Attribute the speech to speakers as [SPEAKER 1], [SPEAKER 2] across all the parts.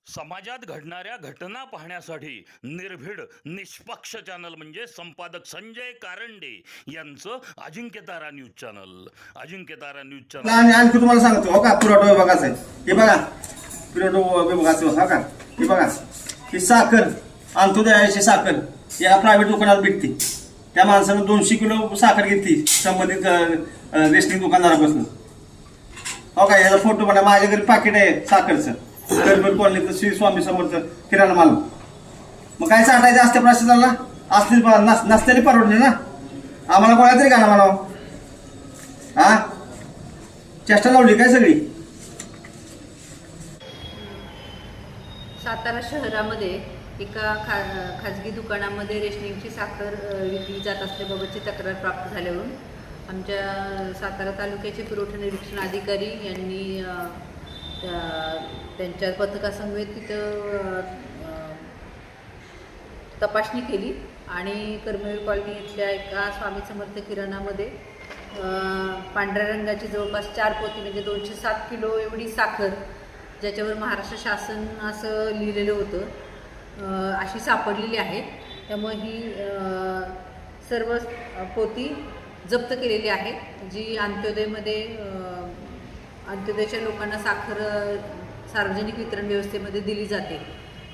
[SPEAKER 1] समाजात घडणाऱ्या घटना पाहण्यासाठी निर्भीड निष्पक्ष चॅनल म्हणजे संपादक संजय कारंडे यांचं Ajinkyatara news channel. Ajinkyatara news channel
[SPEAKER 2] आणि आणखी तुम्हाला सांगतो हो का, पुरवठा विभागाचं आहे हे बघा. पुरवठा विभागाचं हा का, हे बघा, ही साखर अंत्योदयाची साखर या प्रायव्हेट दुकानात भेटते. त्या माणसानं 200 किलो साखर घेतली संबंधित रेशनिंग दुकानदारापासून. हो का, याचा फोटो पण माझ्या घरी पाकिट आहे साखरचं, गरबल कॉलनीचं श्री स्वामी समर्थ किराणा माल. मग काय साठायचं असते प्रशासनाला, असतील नसल्याने परवडले ना. आम्हाला कोणा तरी गाणं म्हणावं. हा चेष्टा लावली काय सगळी.
[SPEAKER 3] सातारा शहरामध्ये एका खाजगी दुकानामध्ये रेशनिंगची साखर विकली जात असल्याबाबतची तक्रार प्राप्त झाल्यावरून आमच्या सातारा तालुक्याचे पुरवठा निरीक्षण अधिकारी यांनी त्यांच्या पथकासमवेत तिथं तपासणी केली आणि कर्मवीर कॉलनी इथल्या एका स्वामी समर्थ किराणामध्ये पांढऱ्या रंगाची जवळपास 4 पोती म्हणजे 207 किलो एवढी साखर, ज्याच्यावर महाराष्ट्र शासन असं लिहिलेलं होतं, अशी सापडलेली आहे. त्यामुळे ही सर्व पोती जप्त केलेली आहे, जी अंत्योदयाच्या लोकांना साखर सार्वजनिक वितरण व्यवस्थेमध्ये दिली जाते.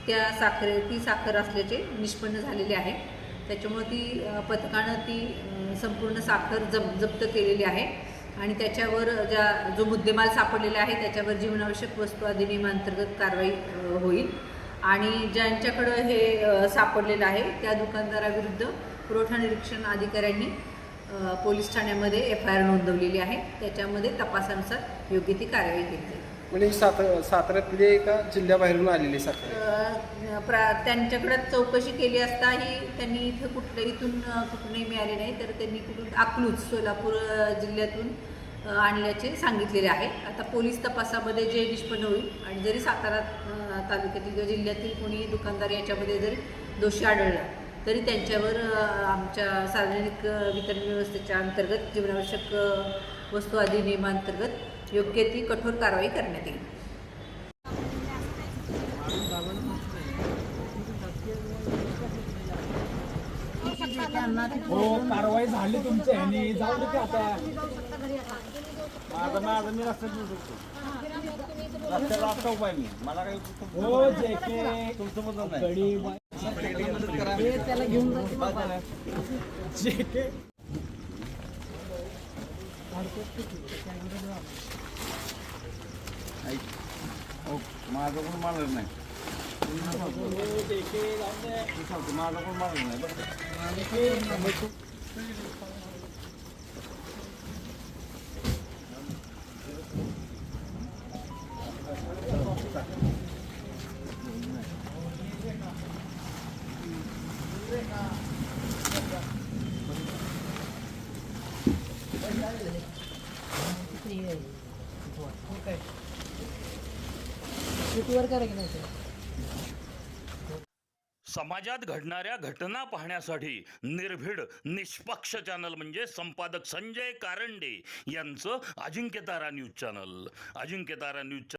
[SPEAKER 3] ती साखर असल्याचे निष्पन्न झालेले आहे. त्याच्यामुळे पथकानं ती संपूर्ण साखर जप्त केलेली आहे आणि त्याच्यावर जो मुद्देमाल सापडलेला आहे त्याच्यावर जीवनावश्यक वस्तू अधिनियमांतर्गत कारवाई होईल. आणि ज्यांच्याकडं हे सापडलेलं आहे त्या दुकानदाराविरुद्ध पुरवठा निरीक्षण अधिकाऱ्यांनी पोलीस ठाण्यामध्ये FIR नोंदवलेली आहे. त्याच्यामध्ये तपासानुसार योग्य ती कारवाई केली जाईल.
[SPEAKER 4] म्हणजे साताऱ्यातले का जिल्ह्याबाहेरून आलेले साखर
[SPEAKER 3] त्यांच्याकडं चौकशी केली असताही त्यांनी इथून कुठूनही मिळाले नाही, तर त्यांनी अकलूज सोलापूर जिल्ह्यातून आणल्याचे सांगितलेले आहे. आता पोलीस तपासामध्ये जे निष्पन्न होईल आणि जरी सातारा तालुक्यातील किंवा जिल्ह्यातील कोणी दुकानदार याच्यामध्ये जरी दोषी आढळला तरी त्यांच्यावर आमच्या सार्वजनिक वितरण व्यवस्थेच्या अंतर्गत जीवनावश्यक वस्तू अधिनियमांतर्गत योग्य ती कठोर कारवाई करण्यात येईल.
[SPEAKER 5] हो, कारवाई झाली तुमच्या ह्यानी, जाऊ दे की आता. माझं मी रस्त्यात येऊ शकतो, रस्त्याला आता उपाय मी, मला काही हो जेके तुमचं मदत नाही. त्याला घेऊन जेके माझं कोण मानणार नाही, माझं कोण मानणार नाही बरं.
[SPEAKER 1] समाजात घडणाऱ्या घटना पाहण्यासाठी निर्भीड निष्पक्ष चॅनल म्हणजे संपादक संजय कारंडे यांचं Ajinkyatara news channel. Ajinkyatara news